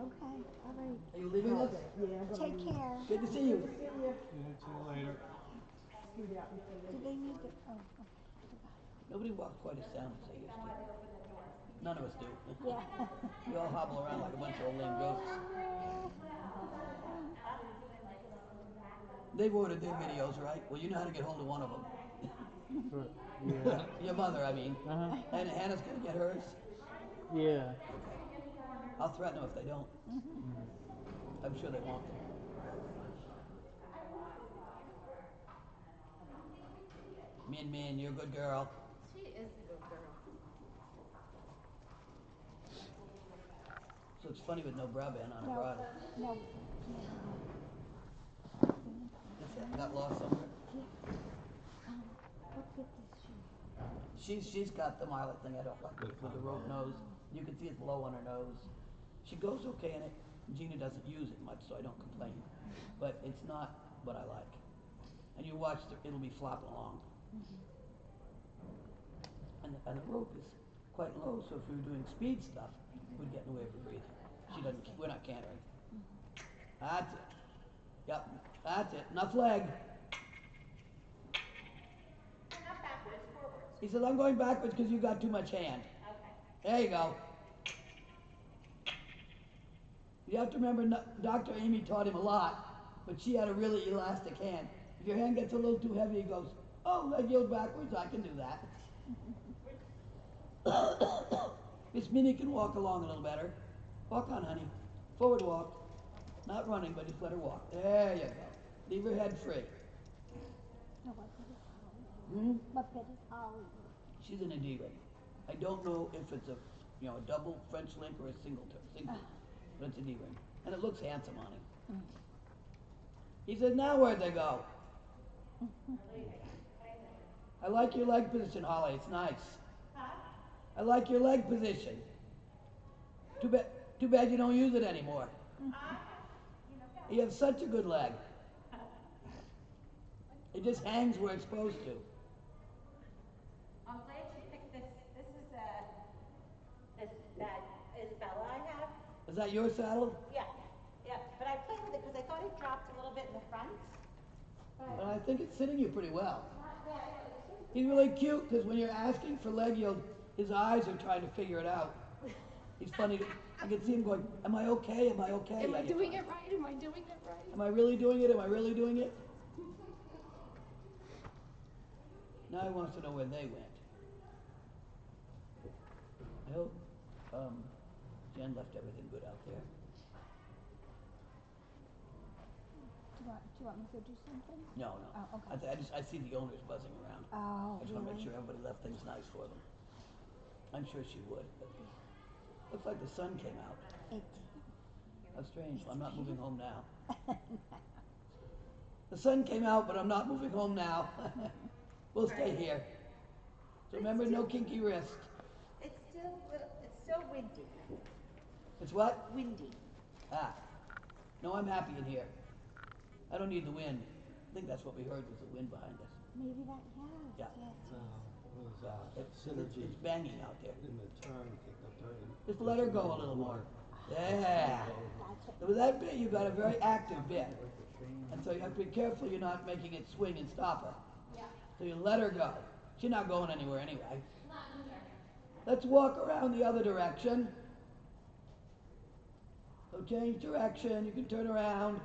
Okay, all right. Are you leaving us? Yeah, I'm gonna Take leave. care. Good to see you. Good to see you. Yeah, see you later. See you out before Do they they get need to, started. oh, okay, forgot. Nobody walks quite as sound as they used to. None of us do. Yeah. We all hobble around like a bunch of old lame ghosts. They've ordered their videos, right? Well, you know how to get hold of one of them. But, yeah. Your mother, I mean. Uh-huh. And Hannah's gonna get hers. Yeah. I'll threaten them if they don't. I'm sure they won't. Min Min, you're a good girl. She is a good girl. So it's funny with no bra band on her No, bra. no. This got lost somewhere. What fit is she? She's got the Miley thing I don't like with the rope nose. You can see it's low on her nose. She goes okay in it. Gina doesn't use it much, so I don't complain. But it's not what I like. And you watch, it'll be flopping along. And the rope is quite low, so if we were doing speed stuff, we'd get in the way of her breathing. She doesn't. We're not cantering. That's it. Yep, that's it. Enough leg. Not backwards, forwards. He says, I'm going backwards because you got too much hand. Okay. There you go. You have to remember, Dr. Amy taught him a lot, but she had a really elastic hand. If your hand gets a little too heavy, he goes, oh, leg yield backwards, I can do that. Miss Minnie can walk along a little better. Walk on, honey. Forward walk. Not running, but just let her walk. There you go. Leave her head free. No, what fit is Holly? Hmm? What fit is Holly? She's in a D ring. I don't know if it's a double French link or a single, but it's a D ring. And it looks handsome on him. He says, now where'd they go? I like your leg position, Holly. It's nice. I like your leg position. Too bad you don't use it anymore. You have such a good leg. It just hangs where it's supposed to. I'm glad you picked this. This is that Isabella I have. Is that your saddle? Yeah, yeah. But I played with it because I thought it dropped a little bit in the front. But I think it's sitting you pretty well. Not bad. He's really cute because when you're asking for leg yield, his eyes are trying to figure it out. He's funny. I can see him going, am I okay? Am I okay? Am I doing it right? Am I doing it right? Am I really doing it? Am I really doing it? Now he wants to know where they went. I hope Jen left everything good out there. Do you want me to go do something? No. Oh, okay. I see the owners buzzing around. Oh, I just want to make really? sure everybody left things nice for them. I'm sure she would, but looks like the sun came out. It How strange. Well, I'm not moving home now. The sun came out, but I'm not moving home now. We'll stay here. So remember, no kinky wrist. It's still windy. It's what? Windy. Ah. No, I'm happy in here. I don't need the wind. I think that's what we heard was the wind behind us. Maybe that, Yeah. yes. Synergy It's banging out there. in the turn. Just let her go a little more. Yeah. That's it. With that bit, you've got a very active bit. And so you have to be careful you're not making it swing and stop her. Yeah. So you let her go. She's not going anywhere anyway. Let's walk around the other direction. So change direction. You can turn around.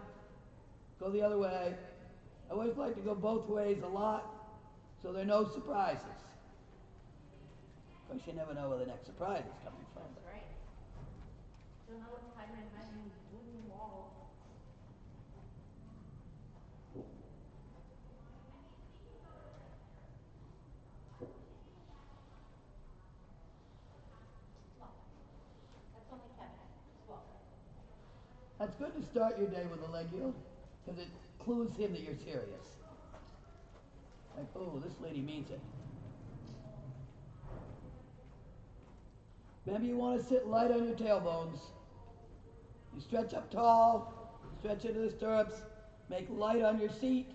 Go the other way. I always like to go both ways a lot, so there are no surprises. Of course, you never know where the next surprise is coming from. That's right. Don't know what's hiding behind these wooden walls. That's only Kevin. Just walk. That's good to start your day with a leg yield, because it clues him that you're serious. Like, oh, this lady means it. Maybe you want to sit light on your tailbones. You stretch up tall, stretch into the stirrups, make light on your seat.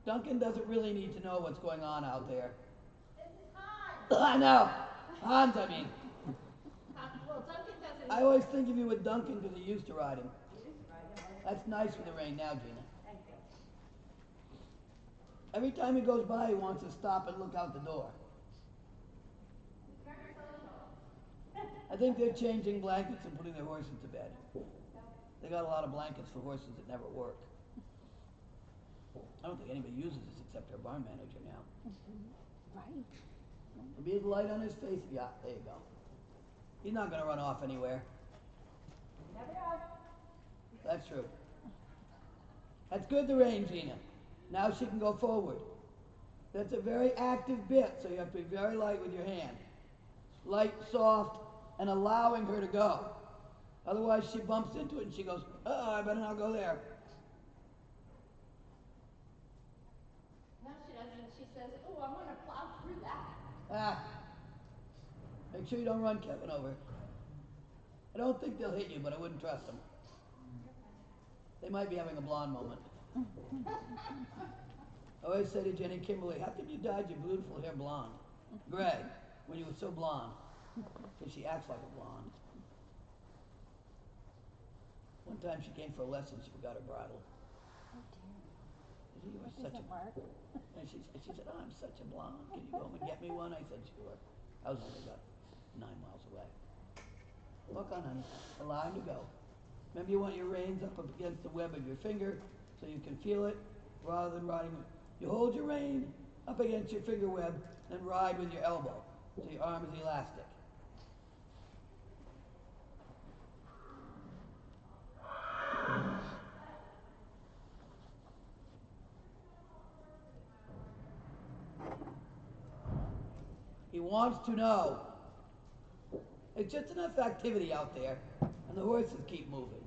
Duncan doesn't really need to know what's going on out there. I know. Hans, I mean. Well, Duncan doesn't. I always think of you with Duncan because he used to ride him. That's nice for the rain now, Gina. Thank you. Every time he goes by, he wants to stop and look out the door. He's very social. I think they're changing blankets and putting their horses to bed. They got a lot of blankets for horses that never work. I don't think anybody uses this except our barn manager now. Right. There'll be the light on his face. Yeah, there you go. He's not going to run off anywhere. Never know. That's true. That's good, the rain, Gina. Now she can go forward. That's a very active bit, so you have to be very light with your hand. Light, soft, and allowing her to go. Otherwise, she bumps into it and she goes, oh, I better not go there. No, she doesn't. She says, oh, I'm going to plow through that. Ah. Make sure you don't run Kevin over. I don't think they'll hit you, but I wouldn't trust them. They might be having a blonde moment. I always say to Jenny Kimberly, how come you dyed your beautiful hair blonde? Greg, when you were so blonde. Because she acts like a blonde. One time she came for a lesson, she forgot her bridle. Oh dear. I said, you are That such a... doesn't work. And she said, oh, I'm such a blonde. Can you go home and get me one? I said, sure. I was only about 9 miles away. Walk on, honey. Allow him to go. Remember, you want your reins up against the web of your finger so you can feel it rather than riding with... You hold your rein up against your finger web and ride with your elbow so your arm is elastic. He wants to know. It's just enough activity out there, and the horses keep moving.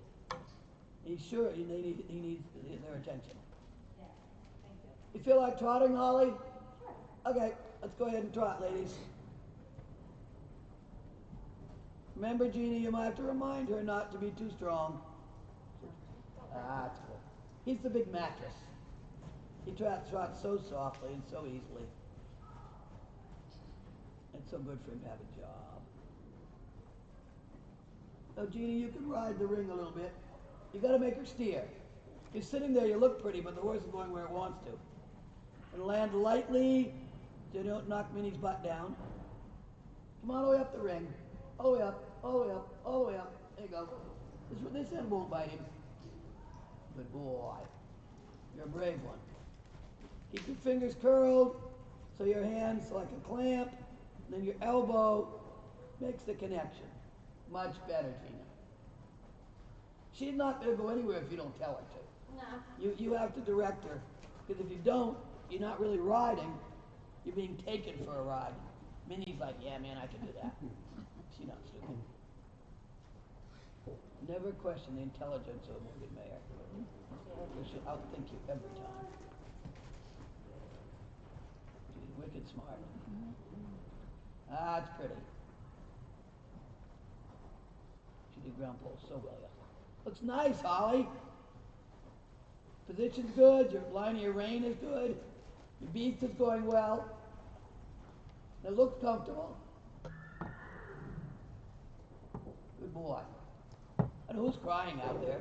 He's sure he needs their attention. Yeah, thank you. You feel like trotting, Holly? Okay, let's go ahead and trot, ladies. Remember, Jeannie, you might have to remind her not to be too strong. Ah, that's cool. He's the big mattress. He trots so softly and so easily. It's so good for him to have a job. So, Jeannie, you can ride the ring a little bit. You got to make her steer. You're sitting there, you look pretty, but the horse is going where it wants to. And land lightly so you don't knock Minnie's butt down. Come all the way up the ring. All the way up, all the way up, all the way up. There you go. This end won't bite him. Good boy. You're a brave one. Keep your fingers curled so your hand's like a clamp. And then your elbow makes the connection. Much better, Gina. She's not going to go anywhere if you don't tell her to. No. You have to direct her. Because if you don't, you're not really riding. You're being taken for a ride. Minnie's like, yeah, man, I can do that. She's not stupid. Never question the intelligence of a Morgan Mayer. She'll outthink you every time. She's wicked smart. Ah, it's pretty. She did ground pole so well, yeah. Looks nice, Holly. Position's good, your line of your rein is good, your beast is going well. It looks comfortable. Good boy. And who's crying out there?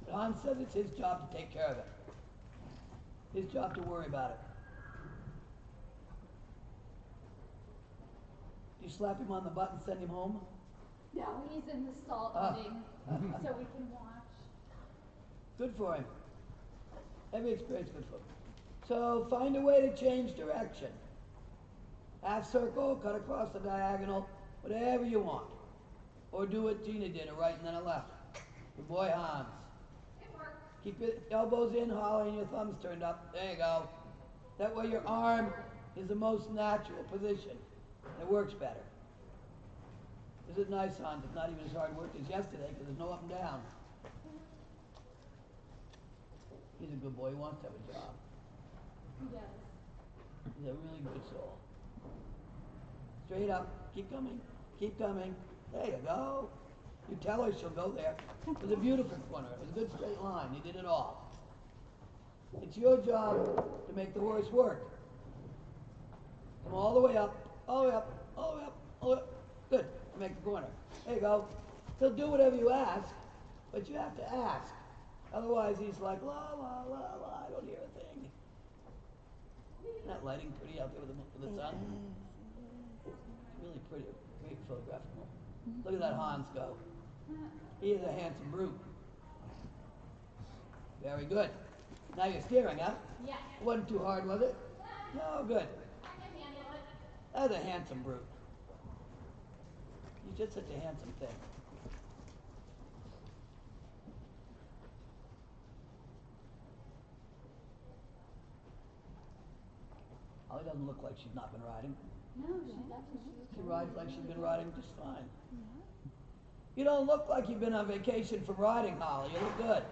But Hans says it's his job to take care of it. His job to worry about it. Do you slap him on the butt and send him home? No, he's in the stall Ah. eating, so we can watch. Good for him. Every experience good for him. So find a way to change direction. Half circle, cut across the diagonal, whatever you want. Or do what Gina did, a right and then a left. Good boy, Hans. It worked. Keep your elbows in, Holly, and your thumbs turned up. There you go. That way your arm is the most natural position. And it works better. This is nice, Hans. It's not even as hard work as yesterday because there's no up and down. He's a good boy. He wants to have a job. He does. He's a really good soul. Straight up. Keep coming. Keep coming. There you go. You tell her she'll go there. It was a beautiful corner. It was a good straight line. You did it all. It's your job to make the horse work. Come all the way up, all the way up, all the way up, all the way up. Good. Make the corner. There you go. He'll do whatever you ask, but you have to ask. Otherwise, he's like, la, la, la, la, I don't hear a thing. Isn't that lighting pretty out there with the sun? It's really pretty. Great photographic moment. Look at that Hans go. He is a handsome brute. Very good. Now you're steering, huh? Yeah. Wasn't too hard, was it? No, good. I can handle it. That's a handsome brute. He's just such a handsome thing. Holly doesn't look like she's not been riding. No, she doesn't. She rides like she's been riding just fine. You don't look like you've been on vacation from riding, Holly. You look good.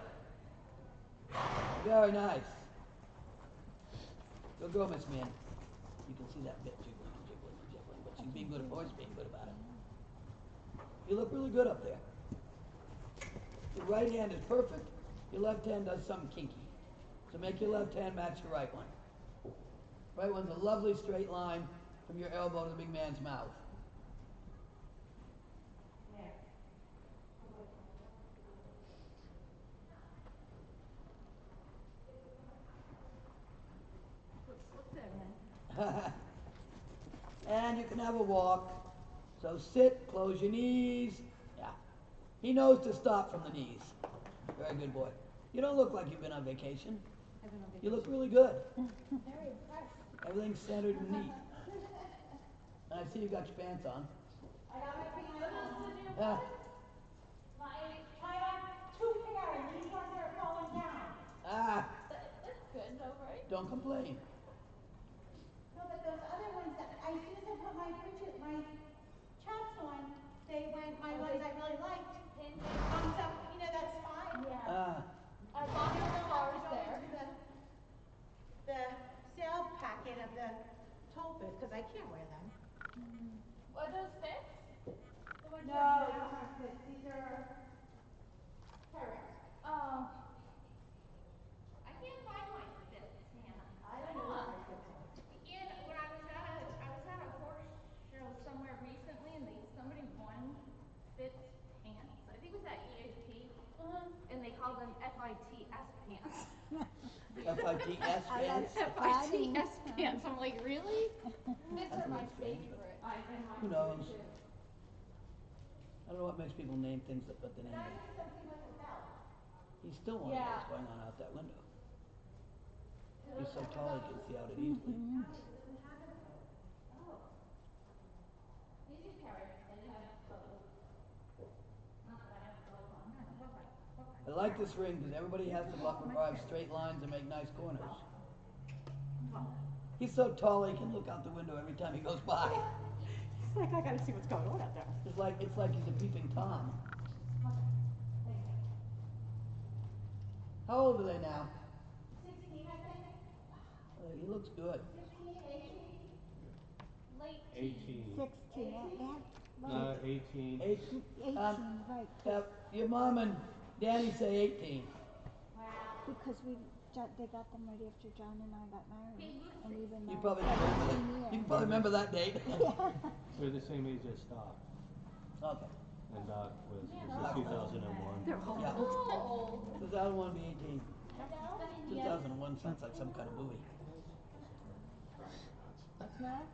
Very nice. Good girl, Miss Man. You can see that bit jiggling and jiggling and jiggling, but she's being good, always being good about it. You look really good up there. Your right hand is perfect. Your left hand does something kinky. So make your left hand match your right one. Right one's a lovely straight line from your elbow to the big man's mouth. Look there, man. And you can have a walk. So sit, close your knees. Yeah. He knows to stop from the knees. Very good boy. You don't look like you've been on vacation. I've been on You vacation. look really good. Very impressed. Everything's centered and neat. And I see you got your pants on. I got my pajamas on. Yeah. I have two pair, and these ones are falling down. Ah, That's good though, right? don't complain. No, but those other ones that, as soon as I put my chaps on, they went, my ones I really liked. So, you know, that's fine. Yeah. Ah, As long as the car's Go there. into the sale packet of the toll booth, because I can't wear them. What those fits? The ones No, you're- these aren't fit. These are Terrex. Oh. I can't find my fits, Hannah. I don't know what my fits are. And when I was at a horse show somewhere recently, and somebody won Fitz pants. I think it was at EAP, and they called them FITS pants. FITS pants. FITS pants. I'm like, really? Fits That's are my really strange, but favorite. who knows? I don't know what makes people name things that put the name in. Something with a belt. He's still wondering Yeah. what's going on out that window. He's so tall he can see out it easily. These you carry, and they have clothes. Not that I have clothes on. I like this ring because everybody has to drive straight lines and make nice corners. He's so tall he can look out the window every time he goes by. It's like, I gotta see what's going on out there. It's like he's a peeping Tom. How old are they now? 16, I think. He looks good. 16, 18. Late 18. 16, yeah. 18. 18. 18, right. Your mom and Danny say 18. Because they got them right after John and I got married. And even You though probably remember that. 17 You years. can probably remember that date. They're the same age as Doc. Okay. And Doc was 2001. They're Yeah. old. 2001 be 18. 2001 sounds like some kind of movie. What's that?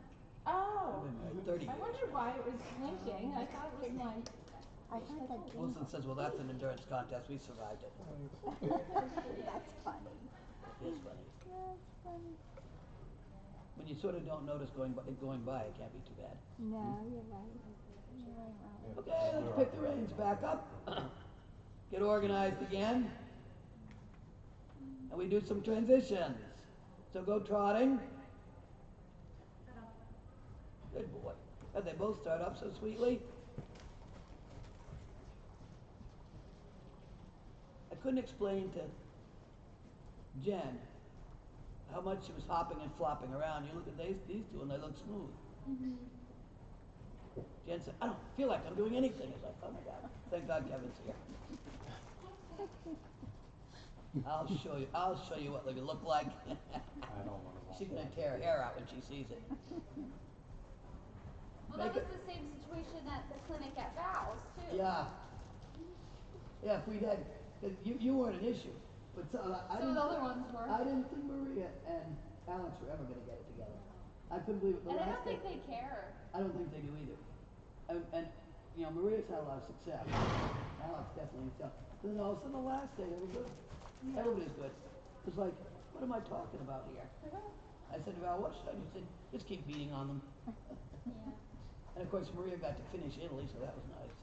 I've Oh. been married 30 I years. wondered why it was blinking. I thought it was like. I heard that James, Wilson says, well, that's an endurance contest. We survived it. that's funny. It is funny. That's funny. When you sort of don't notice going by, it can't be too bad. No, you're right. You're right, Robert. Okay, let's pick the reins back up. Get organized again. And we do some transitions. So go trotting. Good boy. And they both start up so sweetly. I couldn't explain to Jen how much she was hopping and flopping around. You look at these two and they look smooth. Jen said, I don't feel like I'm doing anything. It's like, oh my God, thank God Kevin's here. I'll show you what they look like. I don't want to watch. she's gonna tear her hair out when she sees it. Well, Make that was it- the same situation at the clinic at Val's too. Yeah. Yeah, if we'd had, 'cause you weren't an issue, but I Some of didn't, the other ones were. I didn't think Maria and Alex were ever gonna get it together. I couldn't believe it the And I last don't day. think they care. I don't think they do either. And you know, Maria's had a lot of success. Alex definitely himself. Then all of a sudden the last day they were good. Everybody's good. It's like, what am I talking about here? I said to Val, what should I do? She said, just keep beating on them. Yeah. And of course Maria got to finish Italy, so that was nice.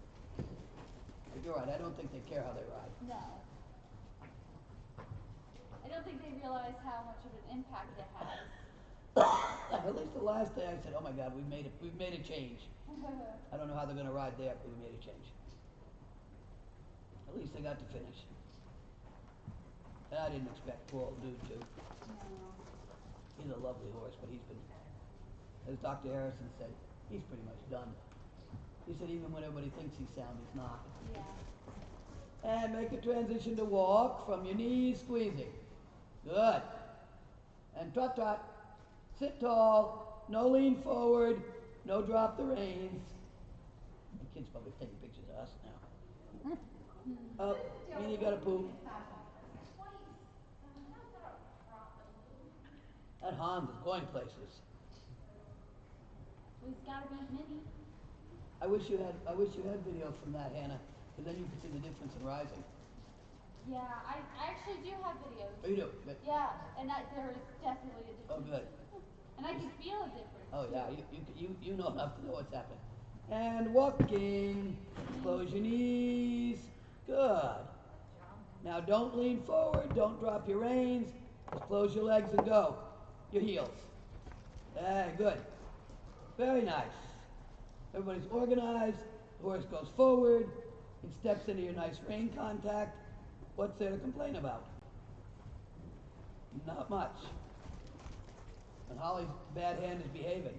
But you're right, I don't think they care how they ride. No. I don't think they realize how much of an impact it has. At least the last day I said, oh my God, we've made a change. I don't know how they're gonna ride there, but we made a change. At least they got to finish. And I didn't expect poor old dude to. No. He's a lovely horse, but he's been, as Dr. Harrison said, he's pretty much done. He said even when everybody thinks he's sound, he's not. Yeah. And make a transition to walk from your knees squeezing. Good. And trot trot. Sit tall. No lean forward. No drop the reins. The kid's probably taking pictures of us now. Up. Mean you gotta poop. That Hans is going places. Well, he's gotta beat Minnie. I wish you had video from that, Hannah, because then you could see the difference in rising. Yeah, I actually do have videos. Oh, you do? Good. Yeah, and there is definitely a difference. Oh, good. And I can feel a difference. Oh, yeah, too. you know enough to know what's happening. And walking. Close your knees. Good. Now don't lean forward. Don't drop your reins. Just close your legs and go. Your heels. Good. Very nice. Everybody's organized. The horse goes forward. It steps into your nice rein contact. What's there to complain about? Not much. And Holly's bad hand is behaving.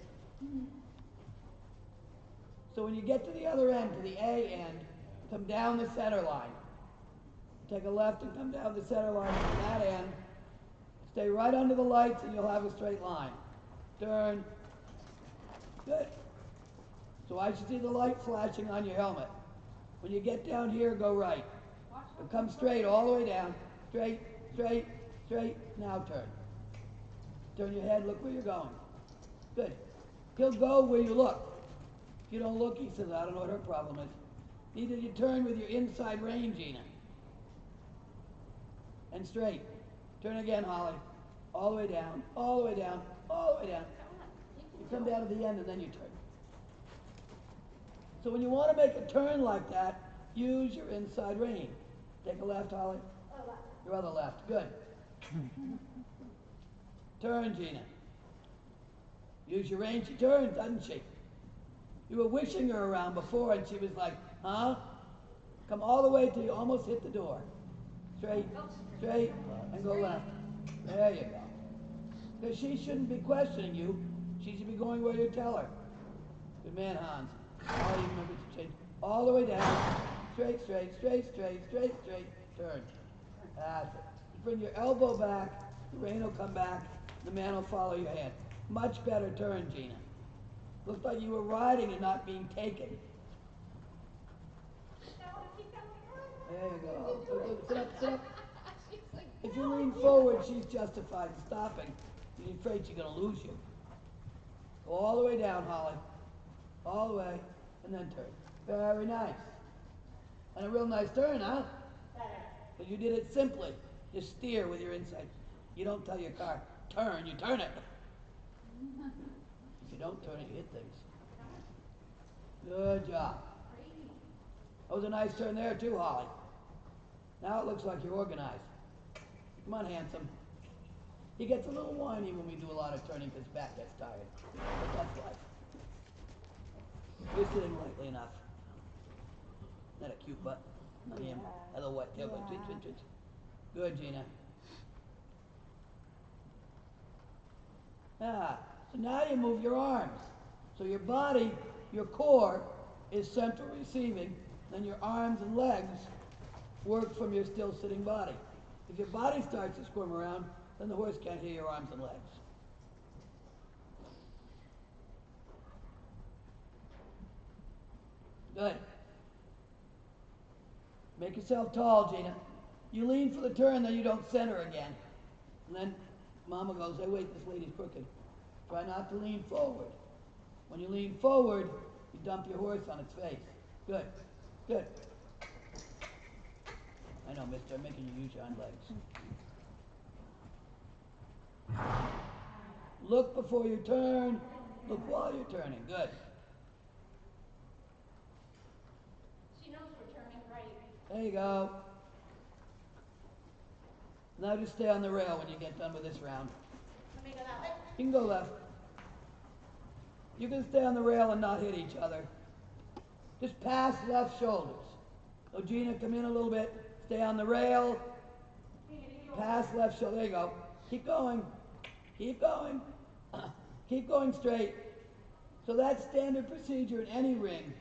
So when you get to the other end, to the A end, come down the center line. Take a left and come down the center line to that end. Stay right under the lights and you'll have a straight line. Turn. Good. So I should see the light flashing on your helmet. When you get down here, go right. But come straight all the way down. Straight, straight, straight. Now turn. Turn your head, look where you're going. Good. He'll go where you look. If you don't look, he says, I don't know what her problem is. Neither you turn with your inside rein, Gina. And straight. Turn again, Holly. All the way down, all the way down, all the way down. You come down to the end and then you turn. So when you want to make a turn like that, use your inside rein. Take a left, Holly. Your other left. Good. Turn, Gina. Use your rein. She turns, doesn't she? You were wishing her around before and she was like, huh? Come all the way till you almost hit the door. Straight, straight, and go left. There you go. Because she shouldn't be questioning you. She should be going where you tell her. Good man, Hans. All you remember to change. All the way down. Straight, straight, straight, straight, straight, straight. Turn. That's it. You bring your elbow back. The rein will come back. The man will follow your hand. Much better turn, Gina. Looks like you were riding and not being taken. There you go. Good. Sit up, sit up. She's like, If you lean forward, she's justified in stopping. She's afraid she's going to lose you. Go all the way down, Holly. All the way, and then turn. Very nice. And a real nice turn, huh? Because you did it simply. You steer with your inside. You don't tell your car, turn, you turn it. If you don't turn it, you hit things. Good job. That was a nice turn there too, Holly. Now it looks like you're organized. Come on, handsome. He gets a little whiny when we do a lot of turning because his back gets tired. But that's life. You're sitting lightly enough. Isn't that a cute butt? On him. Yeah. A little wet tail, but twitch, twitch, twitch. Good, Gina. Ah, so now you move your arms. So your body, your core, is central receiving, then your arms and legs work from your still sitting body. If your body starts to squirm around, then the horse can't hear your arms and legs. Good. Make yourself tall, Gina. You lean for the turn, then you don't center again. And then Mama goes, hey, wait, this lady's crooked. Try not to lean forward. When you lean forward, you dump your horse on its face. Good. Good. I know, mister, I'm making you use your hind legs. Look before you turn. Look while you're turning. Good. She knows we're turning right. There you go. Now just stay on the rail when you get done with this round. Let me go that way. You can go left. You can stay on the rail and not hit each other. Just pass left shoulders. So Gina, come in a little bit. Stay on the rail. Pass left shoulder. There you go. Keep going. Keep going. Keep going straight. So that's standard procedure in any ring,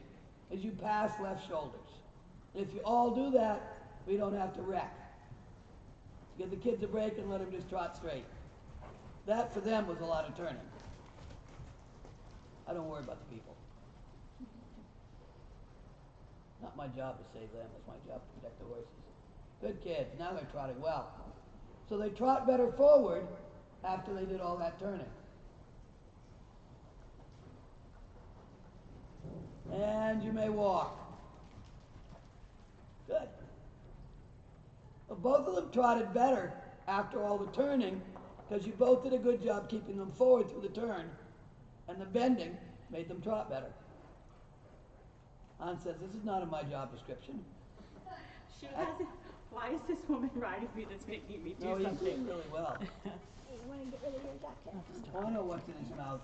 is you pass left shoulders. And if you all do that, we don't have to wreck. Give the kids a break and let them just trot straight. That for them was a lot of turning. I don't worry about the people. Not my job to save them, it's my job to protect the horses. Good kids, now they're trotting well. So they trot better forward after they did all that turning. And you may walk. Good. Well, both of them trotted better after all the turning because you both did a good job keeping them forward through the turn, and the bending made them trot better. Ann says, this is not in my job description. She hasn't. Why is this woman riding me that's making me do No, he's something? doing really well. You want to get rid of your jacket? Oh, I know what's in his mouth,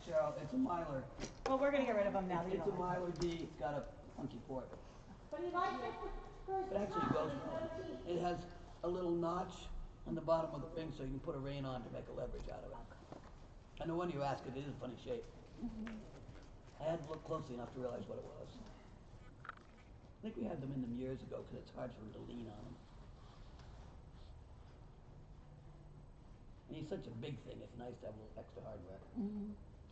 Cheryl. It's a Mylar. Well, we're gonna get rid of them now that you It's a don't like Mylar D. It's got a funky port. But he likes it for his It actually mom, goes his well. goatee. It has a little notch on the bottom of the ring so you can put a rein on to make a leverage out of it. And the one you asked, it is a funny shape. I had to look closely enough to realize what it was. I think we had them in them years ago because it's hard for them to lean on them. And he's such a big thing, it's nice to have a little extra hardware.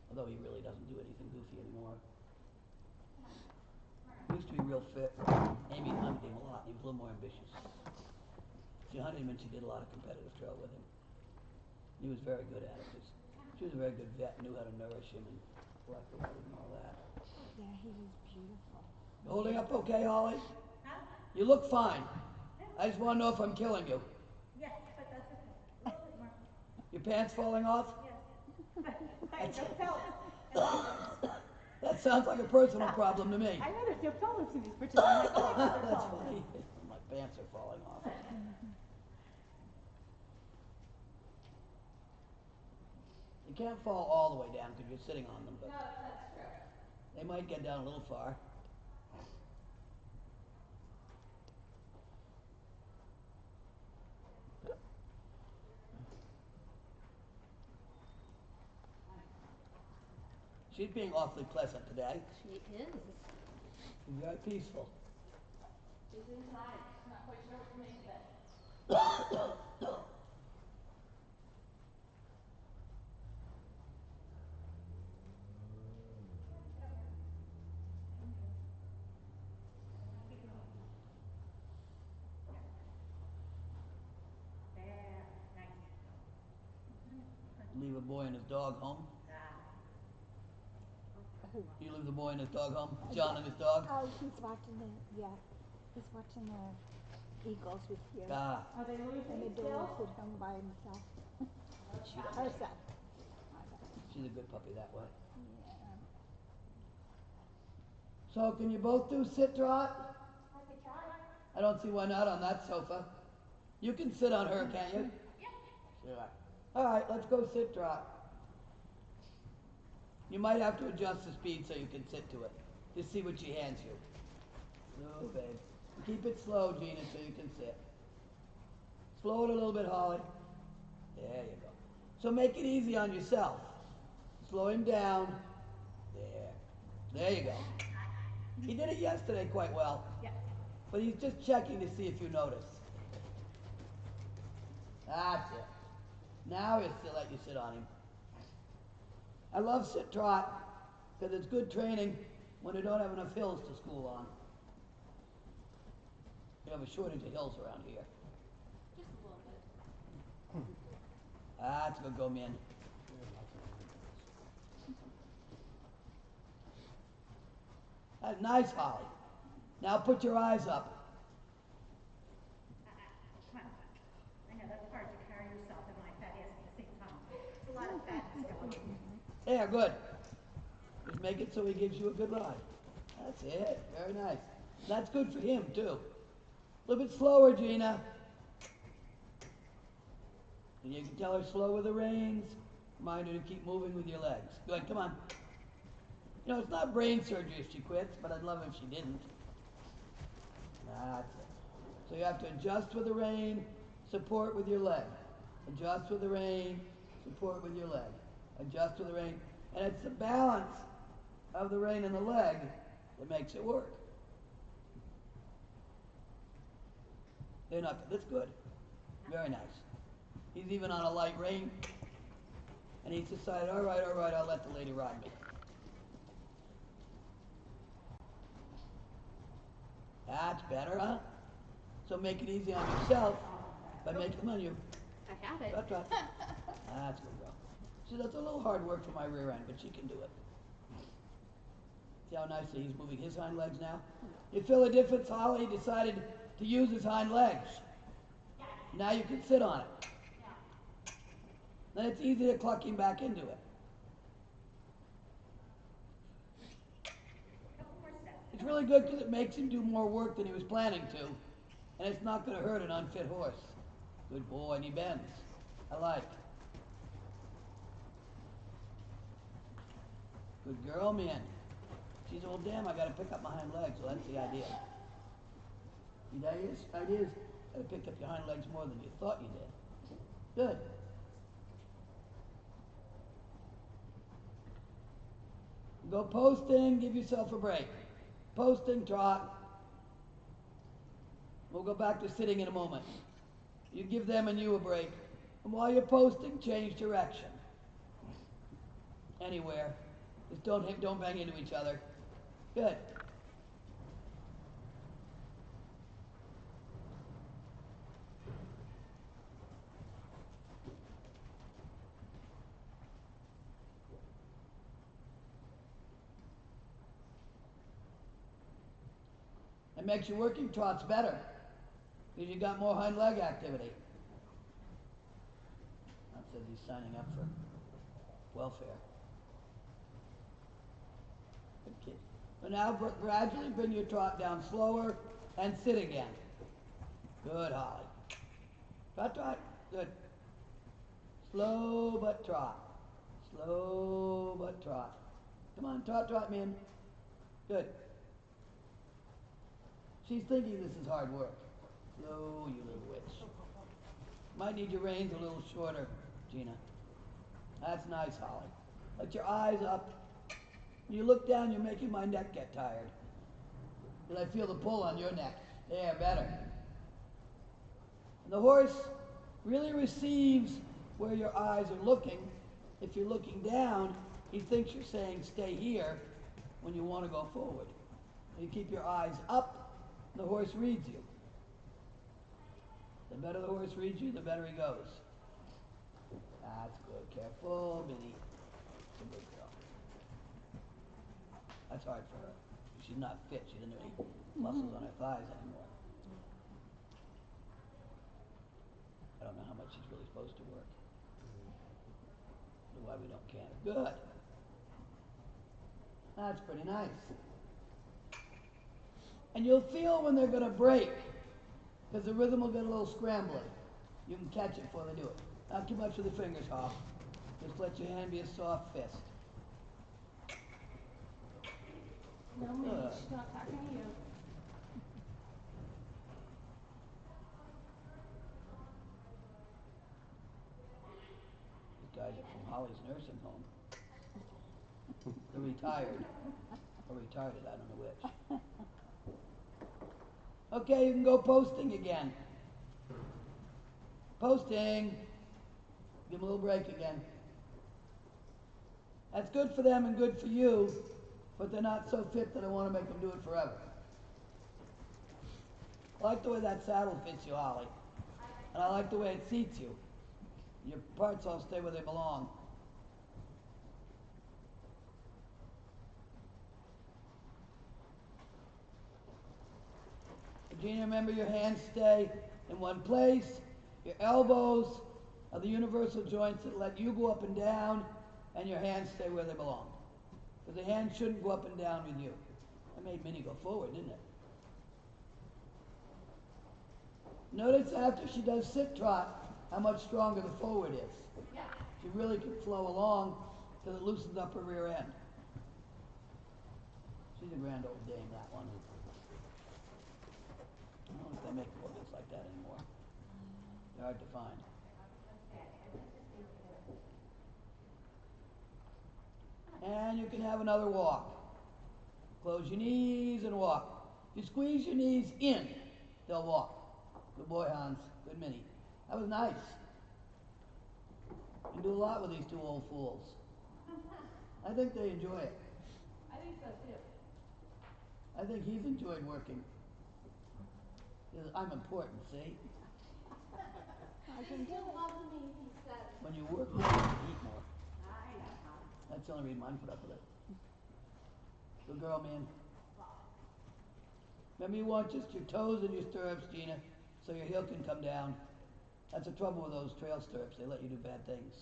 Although he really doesn't do anything goofy anymore. He used to be real fit. Amy hunted him a lot, and he was a little more ambitious. She hunted him and she did a lot of competitive trail with him. He was very good at it. She was a very good vet, knew how to nourish him and collect the water and all that. Yeah, he was beautiful. You holding up okay, Holly? Huh? You look fine. I just want to know if I'm killing you. Yes, but that's okay. A little bit more. Your pants falling off? Yes. I don't felt. That sounds like a personal problem to me. I know there's no problems in these britches. I'm like, oh, That's there's problems. funny. My pants are falling off. You can't fall all the way down because you're sitting on them, but That's true. they might get down a little far. She's being awfully pleasant today. She is. She's very peaceful. She's inside. Not quite sure what to make of it. Leave a boy and his dog home. You leave the boy and his dog home? John and his dog? Oh, he's watching he's watching the Eagles with you. Ah, Are they And losing the still? dog's at home by himself. Herself. she's a good puppy that way. Yeah. So can you both do sit trot? I could try. I don't see why not on that sofa. You can sit on her, can't you? Yep. Sure. All right, let's go sit trot. You might have to adjust the speed so you can sit to it. Just see what she hands you. No, babe. Keep it slow, Gina, so you can sit. Slow it a little bit, Holly. There you go. So make it easy on yourself. Slow him down. There. There you go. He did it yesterday quite well. Yes. But he's just checking to see if you notice. That's it. Now he'll still let you sit on him. I love sit trot because it's good training when they don't have enough hills to school on. We have a shortage of hills around here. Just a little bit. That's a good go, man. That's nice, Holly. Now put your eyes up. Come on. I know that's hard to carry yourself and my fat ass at the same time. It's a lot of fat going. There, good. Just make it so he gives you a good ride. That's it. Very nice. That's good for him, too. A little bit slower, Gina. And you can tell her slow with the reins. Remind her to keep moving with your legs. Good, come on. You know, it's not brain surgery if she quits, but I'd love if she didn't. That's it. So you have to adjust with the rein, support with your leg. Adjust with the rein, support with your leg. Adjust with the rein. And it's the balance of the rein and the leg that makes it work. They're not, that's good. Very nice. He's even on a light rein. And he's decided, all right, I'll let the lady ride me. That's better, huh? So make it easy on yourself by making it on you. I have it. That's right. That's good, girl. See, that's a little hard work for my rear end, but she can do it. See how nicely he's moving his hind legs now? You feel a difference, Holly? He decided to use his hind legs. Now you can sit on it. Then it's easy to cluck him back into it. It's really good because it makes him do more work than he was planning to, and it's not going to hurt an unfit horse. Good boy, and he bends. I like. Good girl, man. She's, well, damn, I got to pick up my hind legs. Well, that's the idea. The idea is got to pick up your hind legs more than you thought you did. Good. Go posting, give yourself a break. Posting, trot. We'll go back to sitting in a moment. You give them and you a break. And while you're posting, change direction. Anywhere. Just don't bang into each other. Good. It makes your working trots better because you got more hind leg activity. That says he's signing up for welfare. Good kid. So now gradually bring your trot down slower and sit again. Good, Holly. Trot, trot. Good. Slow but trot. Slow but trot. Come on, trot, trot, man. Good. She's thinking this is hard work. Slow, you little witch. Might need your reins a little shorter, Gina. That's nice, Holly. Let your eyes up. You look down, you're making my neck get tired. And I feel the pull on your neck. There, better. And the horse really receives where your eyes are looking. If you're looking down, he thinks you're saying stay here when you want to go forward. You keep your eyes up, the horse reads you. The better the horse reads you, the better he goes. That's good. Careful, Minnie. It's a good girl. That's hard for her. She's not fit. She doesn't have any muscles on her thighs anymore. I don't know how much she's really supposed to work. Why we don't can her. Good. That's pretty nice. And you'll feel when they're going to break, because the rhythm will get a little scrambling. You can catch it before they do it. Not too much with the fingers, Hop. Just let your hand be a soft fist. No, Minnie, she's not talking to you. These guys are from Holly's nursing home. They're retired. Or retarded, I don't know which. Okay, you can go posting again. Posting. Give them a little break again. That's good for them and good for you. but they're not so fit that I want to make them do it forever. I like the way that saddle fits you, Holly. And I like the way it seats you. Your parts all stay where they belong. Gina, remember your hands stay in one place. Your elbows are the universal joints that let you go up and down, and your hands stay where they belong. Because the hands shouldn't go up and down with you. That made Minnie go forward, didn't it? Notice after she does sit trot, how much stronger the forward is. Yeah. She really can flow along till it loosens up her rear end. She's a grand old dame, that one. I don't know if they make organs like that anymore. They're hard to find. And you can have another walk. Close your knees and walk. If you squeeze your knees in, they'll walk. Good boy, Hans. Good Minnie. That was nice. You can do a lot with these two old fools. I think they enjoy it. I think so too. I think he's enjoyed working. I'm important, see? I can do it. loves me, he says. When you work more, you eat more. I know. That's the only reason mine put up with it. Good girl, man. Remember, you want just your toes in your stirrups, Gina, so your heel can come down. That's the trouble with those trail stirrups. They let you do bad things.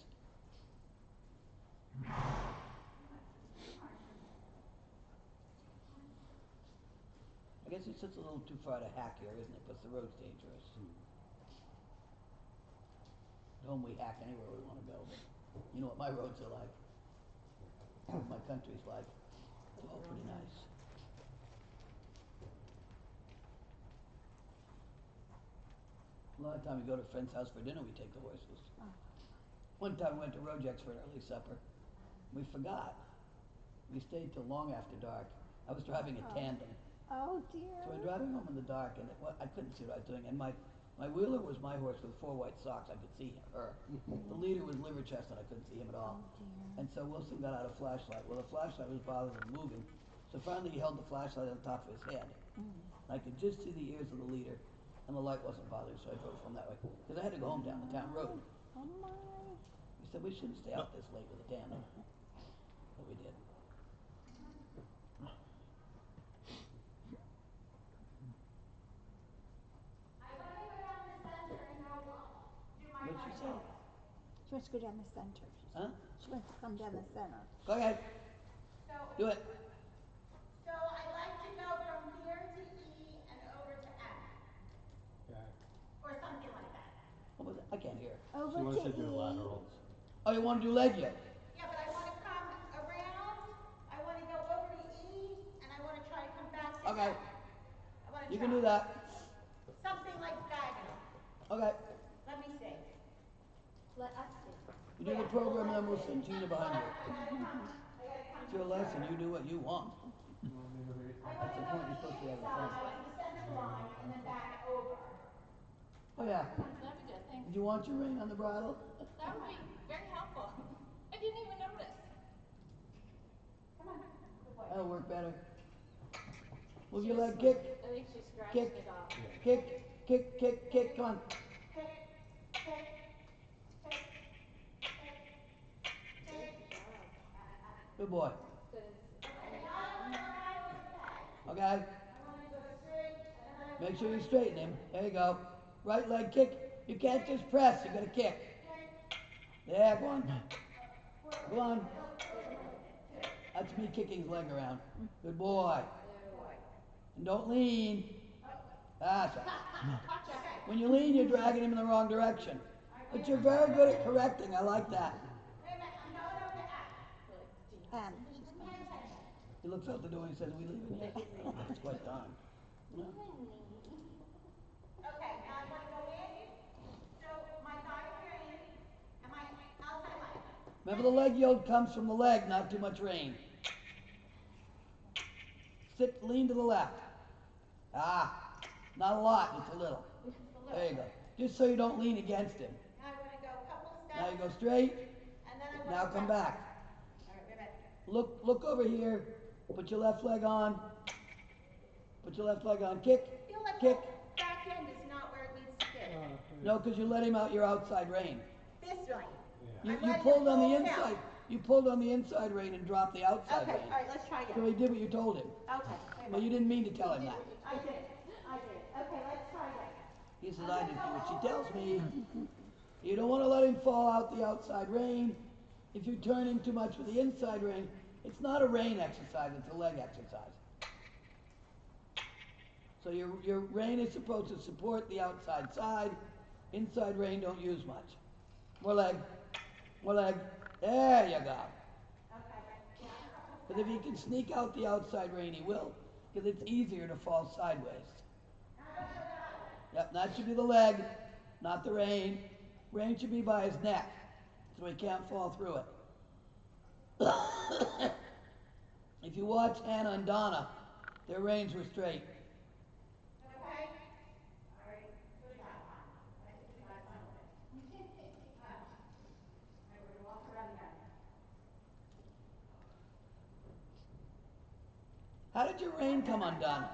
I guess it sits a little too far to hack here, isn't it? Because the road's dangerous. At home we hack anywhere we want to go. But you know what my roads are like. What my country's like. It's all pretty nice. A lot of time we go to a friend's house for dinner, we take the horses. One time we went to Rojack's for an early supper. We forgot. We stayed till long after dark. I was driving a tandem. Oh dear. So we're driving home in the dark, and I couldn't see what I was doing. And my wheeler was my horse with 4 white socks. I could see her. The leader was Liver Chestnut. I couldn't see him at all. Oh dear. And so Wilson got out a flashlight. Well, the flashlight was bothering him moving. So finally he held the flashlight on top of his head. I could just see the ears of the leader, and the light wasn't bothering, so I drove home that way. Because I had to go home down the town road. Oh my. He said we shouldn't stay out this late with a tandem. But we did. What'd she say? She wants to go down the center. Huh? She wants to come down the center. Go ahead. So, Do it. so I'd like to go from here to E and over to F, Yeah. or something like that. What was it? I can't hear. Over She wants to to do E. laterals. Oh, you want to do leg yoke? Yeah, but I wanna come around, I wanna go over to E, and I wanna try to come back to Okay. F. I wanna You can try. do that. Something like diagonal. Okay. Let me see. Let us see. You do the program, and then we'll send Gina behind you. It's your lesson. You do what you want. I That's wanna the go point. to You're supposed to each have a friend. side, to the center line, and then back over. Oh yeah. That'd be good, thanks. Did you want your rein on the bridle? That would be very helpful. I didn't even notice. Come on, good boy. That'll work better. Move your leg. Kick. I think she scratched Kick. it off. Kick. Kick. Kick. Kick. Come on. Kick, kick, kick, kick, kick. Good boy. Okay, now I wanna ride with that. Okay. I wanna go straight, and then I Make sure you straighten him. There you go. Right leg kick. You can't just press. You gotta kick. There. Go on. Go on. That's me kicking his leg around. Good boy. And don't lean. That's right. When you lean, you're dragging him in the wrong direction. But you're very good at correcting. I like that. Wait a minute, I'm going over to F. And she's Pay going. attention. He looks out the door and he says, "We leaving yet?" It's quite time. You know? Okay, now I'm gonna go in, so my thigh train, and my outside leg. Remember, the leg yield comes from the leg, not too much rein. Sit, lean to the left. Ah, not a lot, just a little. There you go. Just so you don't lean against him. Now I'm gonna go a couple steps. Now you go straight. And then I'm Now gonna come step. back. All right, wait a minute. Look over here Put your left leg on. Put your left leg on. Kick. I feel like Kick. the back end is not where it needs to be. No, because you let him out your outside rein. This way. You, I'm you letting pulled it on the pull down. inside. You pulled on the inside rein and dropped the outside Okay, rein. all right, let's try So again. he did what you told him. Okay. wait a But you minute. didn't mean to tell him that. I did. Okay, let's try again. He says, I just do what she tells me. You don't want to let him fall out the outside rein. If you're turning too much with the inside rein, it's not a rein exercise, it's a leg exercise. So your rein is supposed to support the outside side. Inside rein don't use much. More leg. More leg. There you go. Because if he can sneak out the outside rein, he will. Because it's easier to fall sideways. Yep, that should be the leg, not the rein. Rein should be by his neck, so he can't fall through it. If you watch Hannah and Donna, their reins were straight. How did your rein come undone?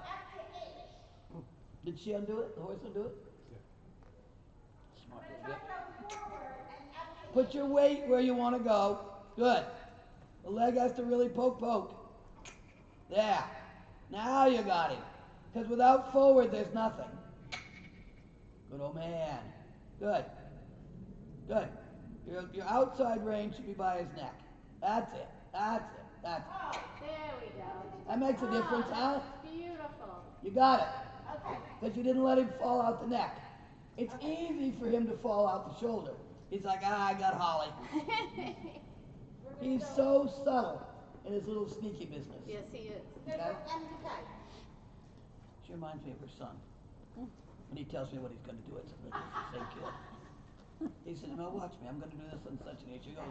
Did she undo it? The horse undo it? Smart little bit. Put your weight where you want to go. Good. The leg has to really poke. There. Now you got him. Because without forward, there's nothing. Good old man. Good. Good. Your outside rein should be by his neck. That's it. That's it. That's it. There we go. That makes a difference, huh? Beautiful. You got it. Because you didn't let him fall out the neck. It's easy for him to fall out the shoulder. He's like, I got Holly. He's so subtle in his little sneaky business. Yes, he is. Okay? Okay. She reminds me of her son. When he tells me what he's going to do, it's the same kid. He said, no, watch me. I'm going to do this on such an age. She goes,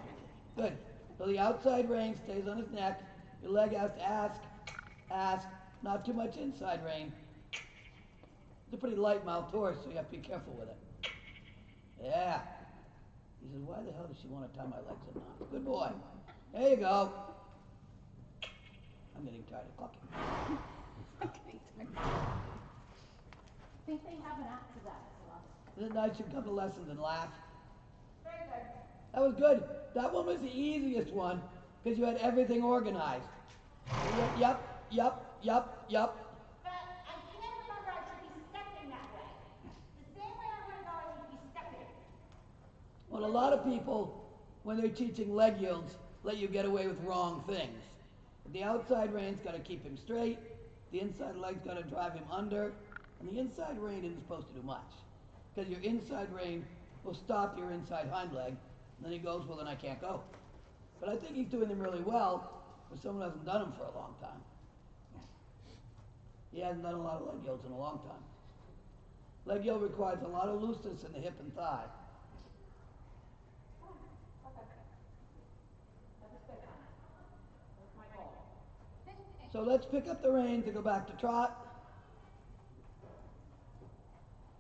good. So the outside rein stays on his neck. Your leg has to ask. Not too much inside rein. It's a pretty light mouthed horse, so you have to be careful with it. Yeah. He says, why the hell does she want to tie my legs in knots? Good boy. There you go. I'm getting tired of clucking. I think they have an app for that as well. Isn't it nice you come to lessons and laugh? That was good. That one was the easiest one because you had everything organized. Yup. But I can't remember I should be stepping that way. The same way I want to go, I should be stepping. Well, a lot of people, when they're teaching leg yields, let you get away with wrong things. The outside rein's got to keep him straight. The inside leg's got to drive him under. And the inside rein isn't supposed to do much. Because your inside rein will stop your inside hind leg. And then he goes, well, then I can't go. But I think he's doing them really well for someone who hasn't done them for a long time. He hasn't done a lot of leg yields in a long time. Leg yield requires a lot of looseness in the hip and thigh. So let's pick up the reins and go back to trot.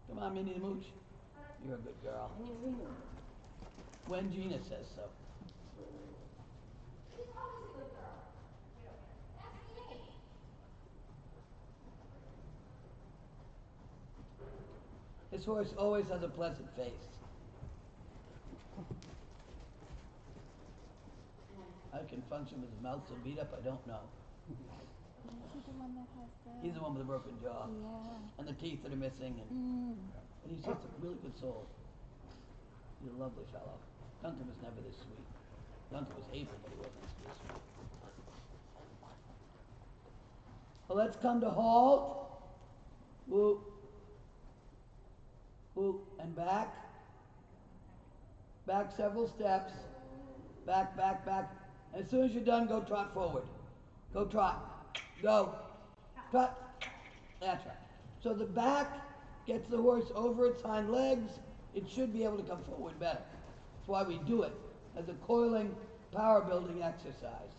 Come on, Minnie the Mooch. You're a good girl. When Gina says so. She's always a good girl. That's me. This horse always has a pleasant face. How he can function with his mouth so beat up, I don't know. Is he the one that has the... He's the one with the broken jaw Yeah. and the teeth that are missing, and he's just a really good soul. He's a lovely fellow. Duncan was never this sweet. Duncan was able, but he wasn't this sweet. Well, let's come to halt. Whoop. Whoop. And back. Back several steps. Back. And as soon as you're done, go trot forward. Go trot. Go. Trot. That's right. So the back gets the horse over its hind legs. It should be able to come forward better. That's why we do it as a coiling, power building exercise.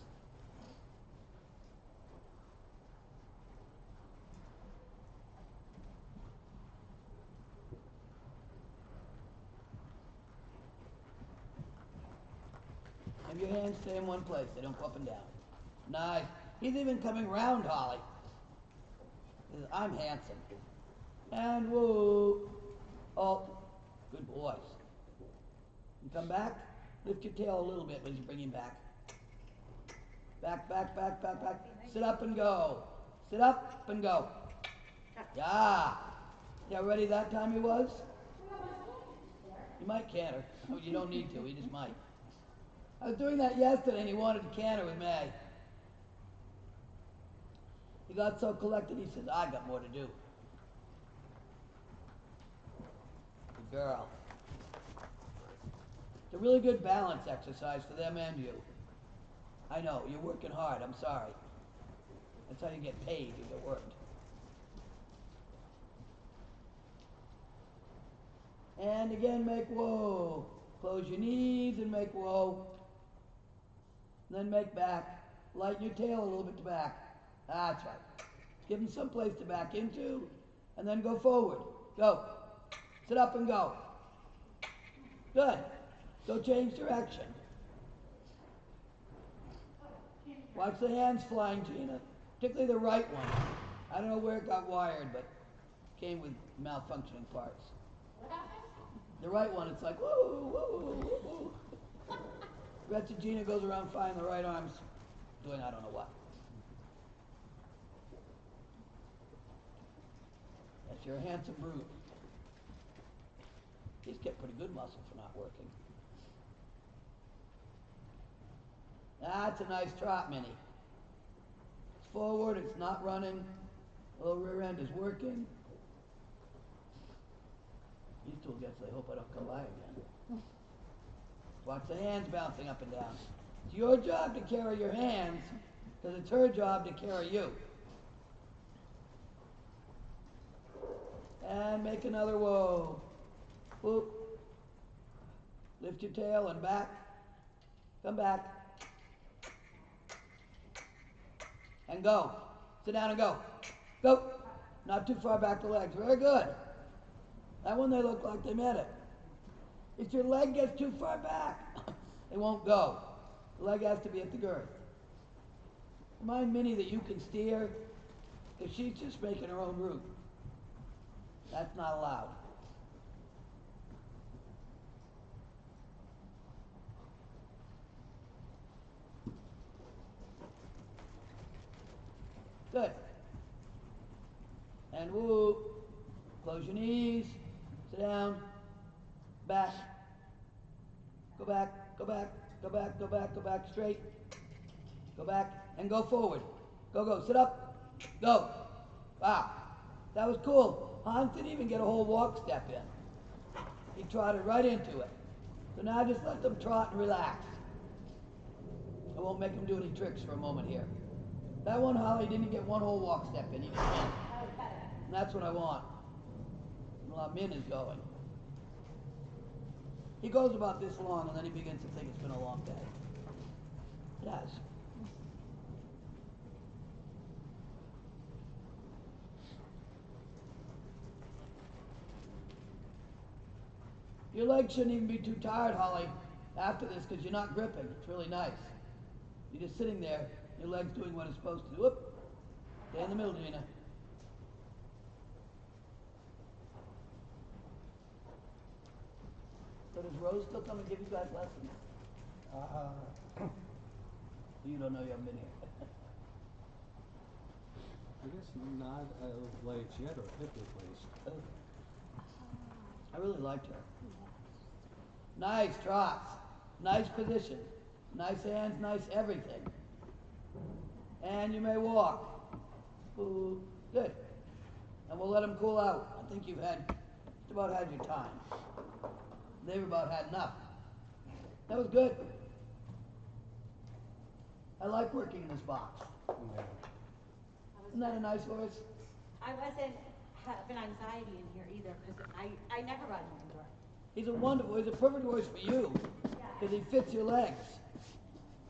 Have your hands stay in one place. They don't go up and down. Nice. He's even coming round Holly. He says, I'm handsome. And woo. Oh, good boys. You come back, lift your tail a little bit as you bring him back. Back, back, back, back, back. Sit up and go. Sit up and go. Yeah. Yeah, ready that time he was? You might canter. No, you don't need to. He just might. I was doing that yesterday and he wanted to canter with May. He got so collected, he says, I got more to do. Good girl. It's a really good balance exercise for them and you. I know, you're working hard, I'm sorry. That's how you get paid, you get worked. And again, make whoa. Close your knees and make whoa. And then make back. Lighten your tail a little bit to back. That's right. Give them some place to back into, and then go forward. Go. Sit up and go. Good. Go change direction. Watch the hands flying, Gina. Particularly the right one. I don't know where it got wired, but it came with malfunctioning parts. The right one, it's like, woo, woo, woo, woo. Gretchen Gina goes around flying the right arms, doing I don't know what. Yes, you're a handsome brute. He's get pretty good muscle for not working. That's a nice trot, Minnie. It's forward, it's not running. The little rear end is working. These two guess I hope I don't come by again. Watch the hands bouncing up and down. It's your job to carry your hands, because it's her job to carry you. And make another whoa. Whoop. Lift your tail and back. Come back. And go. Sit down and go. Go. Not too far back the legs. Very good. That one they look like they meant it. If your leg gets too far back, it won't go. The leg has to be at the girth. Remind Minnie that you can steer if she's just making her own route. That's not allowed. Good. And woo. Close your knees. Sit down. Back. Go back. Go back. Go back. Go back. Go back. Straight. Go back and go forward. Go, go. Sit up. Go. Wow. That was cool. Hans didn't even get a whole walk step in. He trotted right into it. So now just let them trot and relax. I won't make them do any tricks for a moment here. That one, Holly, didn't get one whole walk step in. He just went. And that's what I want. Well, Min is going. He goes about this long, and then he begins to think it's been a long day. Yes. Your legs shouldn't even be too tired, Holly, after this, because you're not gripping. It's really nice. You're just sitting there, your legs doing what it's supposed to do. Whoop. Stay in the middle, Gina. So does Rose still come and give you guys lessons? You don't know you haven't been here. I guess not like she had her hip replaced. I really liked her. Nice trots. Nice position. Nice hands, nice everything. And you may walk. Ooh, good. And we'll let them cool out. I think you've had, just about had your time. They've about had enough. That was good. I like working in this box. Yeah. Isn't that a nice horse? I wasn't having anxiety in here either, because I never ride him before. He's he's a perfect horse for you, because he fits your legs.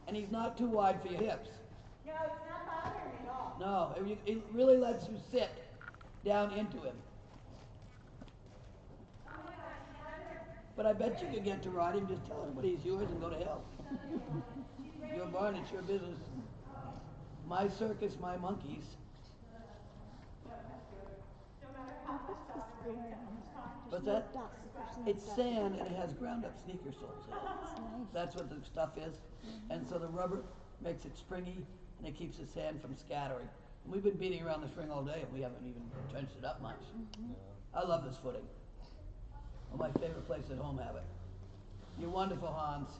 And he's not too wide for your hips. No, it's not bothering me at all. No, it really lets you sit down into him. But I bet you could get to ride him, just tell everybody he's yours and go to hell. Your barn, it's your business. My circus, my monkeys. Oh, what's this glare on it? What's There's that? no dust. There's no It's dust. sand and it has ground up sneaker soles in it. That's nice. That's what the stuff is. And so the rubber makes it springy and it keeps the sand from scattering. And we've been beating around this ring all day and we haven't even trenched it up much. I love this footing. Well, my favorite place at home have it. You're wonderful, Hans.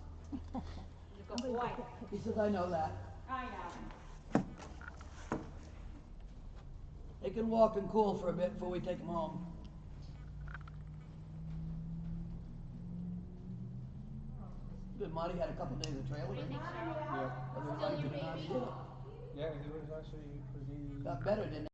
Good boy. He says, I know that. I know. They can walk and cool for a bit before we take them home. Good, Monty had a couple days of trail with her. Yeah. Whether he liked it or not, he did it. Yeah, he was actually pretty. Got better, didn't he?